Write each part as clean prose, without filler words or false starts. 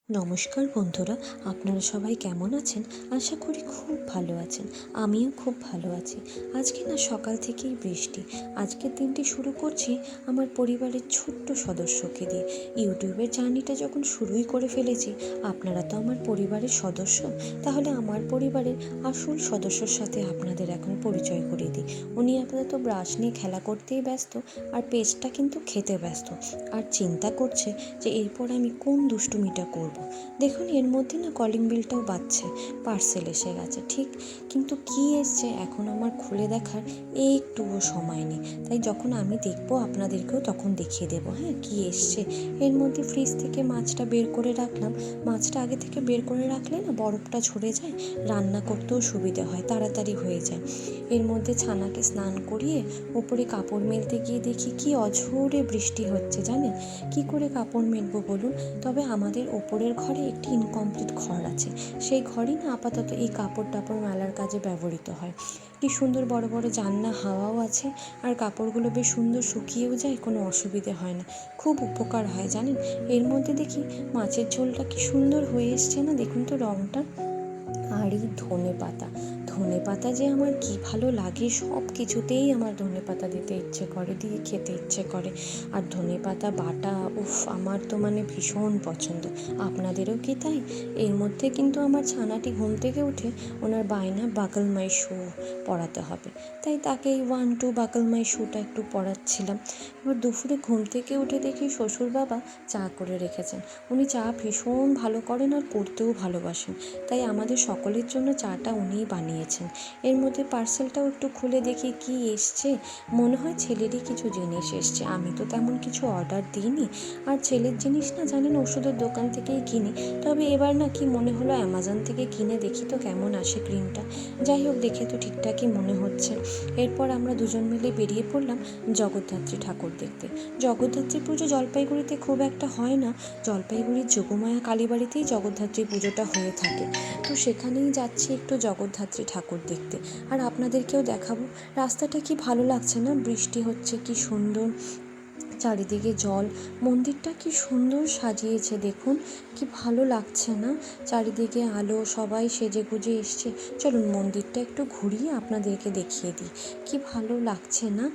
নমস্কার বন্ধুরা, আপনারা সবাই কেমন আছেন? আশা করি খুব ভালো আছেন। আমিও খুব ভালো আছি। আজকে না সকাল থেকেই বৃষ্টি। আজকের দিনটি শুরু করছি আমার পরিবারের ছোট্ট সদস্যকে দিয়ে। ইউটিউবের জার্নিটা যখন শুরুই করে ফেলেছি, আপনারা তো আমার পরিবারের সদস্য, তাহলে আমার পরিবারের আসল সদস্যর সাথে আপনাদের এখন পরিচয় করিয়ে দিই। উনি আপাতত ব্রাশ নিয়ে খেলা করতেই ব্যস্ত, আর পেস্টটা কিন্তু খেতে ব্যস্ত, আর চিন্তা করছে যে এরপর আমি কোন দুষ্টুমিটা করব। দেখুন, এর মধ্যে না কলিং বেলটাও বাজছে, পার্সেল এসে গেছে ঠিক, কিন্তু কি এসছে এখন আমার খুলে দেখার একটুও সময় নেই। তাই যখন আমি দেখবো আপনাদেরকেও তখন দেখিয়ে দেবো হ্যাঁ কি এসছে। এর মধ্যে ফ্রিজ থেকে মাছটা বের করে রাখলাম। মাছটা আগে থেকে বের করে রাখলে না বরফটা ঝরে যায়, রান্না করতেও সুবিধে হয়, তাড়াতাড়ি হয়ে যায়। এর মধ্যে ছানাকে স্নান করিয়ে ওপরে কাপড় মেলতে গিয়ে দেখি কি অঝোরে বৃষ্টি হচ্ছে। জানেন কি করে কাপড় মেলবো বলুন? তবে আমাদের ওপরের ঘরে একটি ইনকমপ্লিট ঘর আছে, সেই ঘরই না আপাতত এই কাপড় টাপড় মেলার কাজে ব্যবহৃত হয়। কি সুন্দর বড় বড় জানলা, হাওয়াও আছে, আর কাপড়গুলো বেশ সুন্দর শুকিয়েও যায়, কোনো অসুবিধে হয় না, খুব উপকার হয় জানেন। এর মধ্যে দেখি মাছের ঝোলটা কি সুন্দর হয়ে এসছে না, দেখুন তো রঙটা। আর এই ধনে পাতা যে আমার কি ভালো লাগে, সব কিছুতেই আমার ধনে পাতা দিতে ইচ্ছে করে, দিয়ে খেতে ইচ্ছে করে। আর ধনে পাতা বাটা, উফ, আমার তো মানে ভীষণ পছন্দ। আপনাদেরও কি তাই? এর মধ্যে কিন্তু আমার ছানাটি ঘুম থেকে উঠে ওনার বায়না বাগল মাই শু পড়াতে হবে, তাই তাকে এই 1 2 বাগল মাই শুটা একটু পড়াচ্ছিলাম। এবার দুপুরে ঘুম থেকে উঠে দেখি শ্বশুর বাবা চা করে রেখেছেন। উনি চা ভীষণ ভালো করেন আর করতেও ভালোবাসেন, তাই আমাদের সকলের জন্য চাটা উনিই বানিয়েছেন। এর মধ্যে পার্সেলটাও একটু খুলে দেখি কি এসছে। মনে হয় ছেলেরই কিছু জিনিস এসছে, আমি তো তেমন কিছু অর্ডার দিইনি। আর ছেলের জিনিস না জানেন ওষুধের দোকান থেকেই কিনি, তবে এবার না কি মনে হলো অ্যামাজন থেকে কিনে দেখি তো কেমন আসে ক্রিমটা। যাই হোক, দেখে তো ঠিকঠাকই মনে হচ্ছে। এরপর আমরা দুজন মিলে বেরিয়ে পড়লাম জগদ্ধাত্রী ঠাকুর দেখতে। জগদ্ধাত্রী পুজো জলপাইগুড়িতে খুব একটা হয় না, জলপাইগুড়ির যোগমায়া কালীবাড়িতেই জগদ্ধাত্রী পুজোটা হয়ে থাকে। তো সেখানেই যাচ্ছি একটু জগদ্ধাত্রী ঠাকুর দেখতে, আর আপনাদেরকেও দেখাবো। রাস্তাটা কি ভালো লাগছে না, বৃষ্টি হচ্ছে, কি সুন্দর চারিদিকে জল। মন্দিরটা কি সুন্দর সাজিয়েছে দেখুন, কি ভালো লাগছে না, চারিদিকে আলো, সবাই সেজে গুজে এসছে। চলুন মন্দিরটা একটু ঘুরিয়ে আপনাদেরকে দেখিয়ে দিই, কি ভালো লাগছে না।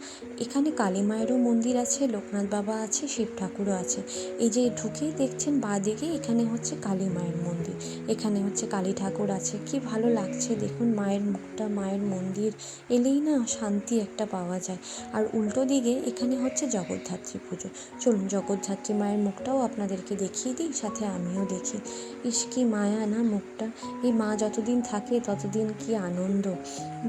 এখানে কালী মায়েরও মন্দির আছে, লোকনাথ বাবা আছে, শিব ঠাকুরও আছে। এই যে ঢুকেই দেখছেন বাঁ দিকে, এখানে হচ্ছে কালী মায়ের মন্দির, এখানে হচ্ছে কালী ঠাকুর আছে। কি ভালো লাগছে দেখুন মায়ের মুখটা, মায়ের মন্দির এলেই না শান্তি একটা পাওয়া যায়। আর উল্টো দিকে এখানে হচ্ছে জগদ্ধাত্রী পুজো। চলুন জগদ্ধাত্রী মায়ের মুখটাও আপনাদেরকে দেখিয়ে দিই, সাথে আমিও দেখি। ইস কি মায়া না মুখটা, এই মা যতদিন থাকে ততদিন কি আনন্দ।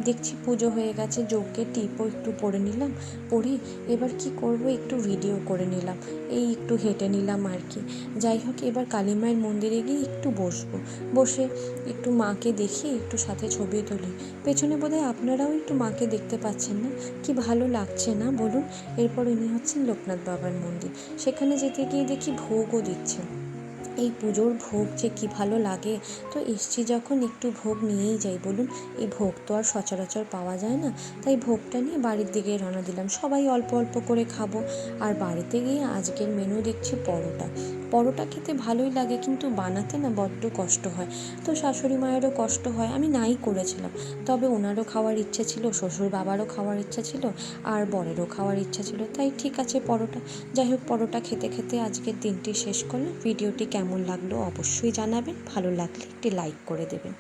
দেখছি পুজো হয়ে গেছে, যজ্ঞের টিপও একটু পরে নিলাম, পরে এবার কি করব, একটু ভিডিও করে নিলাম, এই একটু হেঁটে নিলাম আর কি। যাই হোক, এবার কালী মায়ের মন্দিরে গিয়ে একটু বসবো, বসে একটু মাকে দেখি, একটু সাথে ছবি তুলি। পেছনে বোধহয় আপনারাও একটু মাকে দেখতে পাচ্ছেন না, কি ভালো লাগছে না বলুন। এরপর ইনি হচ্ছেন লোকনাথ বাবার মন্দির, সেখানে যেতে গিয়ে দেখি ভোগও দিচ্ছেন। এই পুজোর ভোগ যে কী ভালো লাগে, তো এসছি যখন একটু ভোগ নিয়েই যাই বলুন। এই ভোগ তো আর সচরাচর পাওয়া যায় না, তাই ভোগটা নিয়ে বাড়ির দিকে রওনা দিলাম। সবাই অল্প অল্প করে খাবো। আর বাড়িতে গিয়ে আজকের মেনু দেখছি পরোটা। পরোটা খেতে ভালোই লাগে, কিন্তু বানাতে না বড্ড কষ্ট হয়, তো শাশুড়ি মায়েরও কষ্ট হয়, আমি নাই করেছিলাম। তবে ওনারও খাওয়ার ইচ্ছে ছিল, শ্বশুর বাবারও খাওয়ার ইচ্ছা ছিল, আর বরেরও খাওয়ার ইচ্ছা ছিল, তাই ঠিক আছে পরোটা। যাই হোক, পরোটা খেতে খেতে আজকের দিনটি শেষ করলাম। ভিডিওটি কেমন লাগলো অবশ্যই জানাবেন, ভালো লাগলে একটি লাইক করে দেবেন।